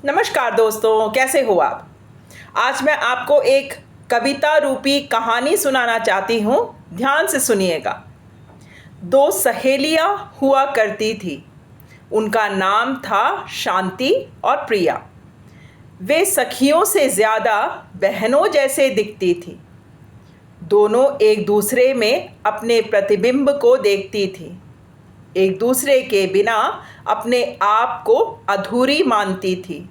नमस्कार दोस्तों, कैसे हो आप। आज मैं आपको एक कविता रूपी कहानी सुनाना चाहती हूँ। ध्यान से सुनिएगा। दो सहेलियाँ हुआ करती थी। उनका नाम था शांति और प्रिया। वे सखियों से ज़्यादा बहनों जैसे दिखती थी। दोनों एक दूसरे में अपने प्रतिबिंब को देखती थी। एक दूसरे के बिना अपने आप को अधूरी मानती थी।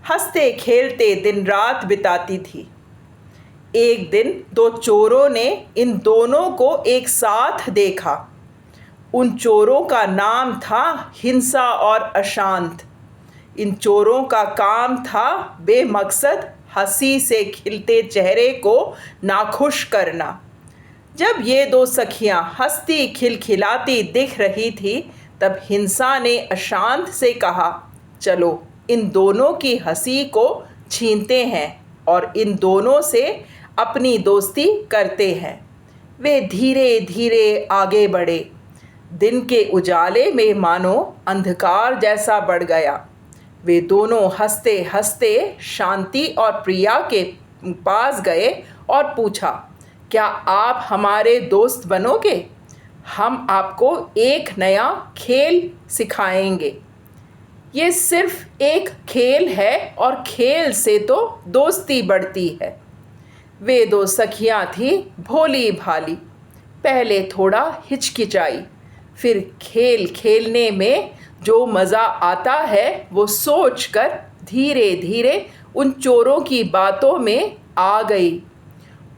हंसते खेलते दिन रात बिताती थी। एक दिन दो चोरों ने इन दोनों को एक साथ देखा। उन चोरों का नाम था हिंसा और अशांत। इन चोरों का काम था बेमकसद हंसी से खिलते चेहरे को नाखुश करना। जब ये दो सखियां हंसती खिलखिलाती दिख रही थी, तब हिंसा ने अशांत से कहा, चलो इन दोनों की हंसी को छीनते हैं और इन दोनों से अपनी दोस्ती करते हैं। वे धीरे धीरे आगे बढ़े। दिन के उजाले में मानो अंधकार जैसा बढ़ गया। वे दोनों हंसते हंसते शांति और प्रिया के पास गए और पूछा, क्या आप हमारे दोस्त बनोगे? हम आपको एक नया खेल सिखाएंगे। ये सिर्फ एक खेल है और खेल से तो दोस्ती बढ़ती है। वे दो सखियां थीं भोली भाली। पहले थोड़ा हिचकिचाई, फिर खेल खेलने में जो मज़ा आता है वो सोचकर धीरे धीरे उन चोरों की बातों में आ गई।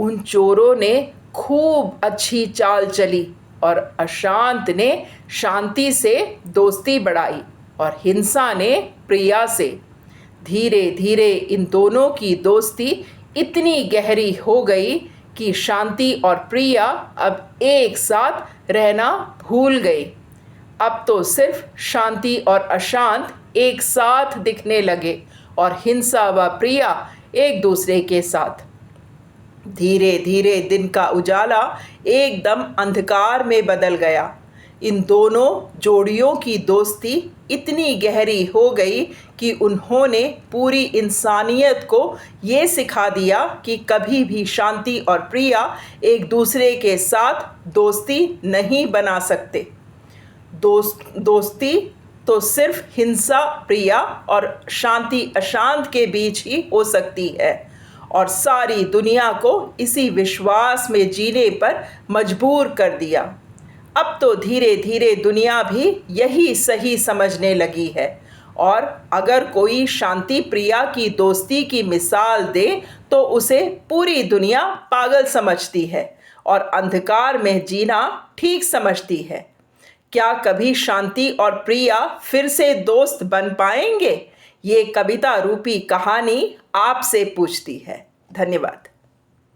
उन चोरों ने खूब अच्छी चाल चली और अशांत ने शांति से दोस्ती बढ़ाई और हिंसा ने प्रिया से। धीरे धीरे इन दोनों की दोस्ती इतनी गहरी हो गई कि शांति और प्रिया अब एक साथ रहना भूल गई। अब तो सिर्फ शांति और अशांत एक साथ दिखने लगे और हिंसा व प्रिया एक दूसरे के साथ। धीरे धीरे दिन का उजाला एकदम अंधकार में बदल गया। इन दोनों जोड़ियों की दोस्ती इतनी गहरी हो गई कि उन्होंने पूरी इंसानियत को ये सिखा दिया कि कभी भी शांति और प्रिया एक दूसरे के साथ दोस्ती नहीं बना सकते। दोस्ती तो सिर्फ हिंसा प्रिया और शांति अशांत के बीच ही हो सकती है और सारी दुनिया को इसी विश्वास में जीने पर मजबूर कर दिया। अब तो धीरे धीरे दुनिया भी यही सही समझने लगी है और अगर कोई शांति प्रिया की दोस्ती की मिसाल दे तो उसे पूरी दुनिया पागल समझती है और अंधकार में जीना ठीक समझती है। क्या कभी शांति और प्रिया फिर से दोस्त बन पाएंगे? ये कविता रूपी कहानी आपसे पूछती है। धन्यवाद।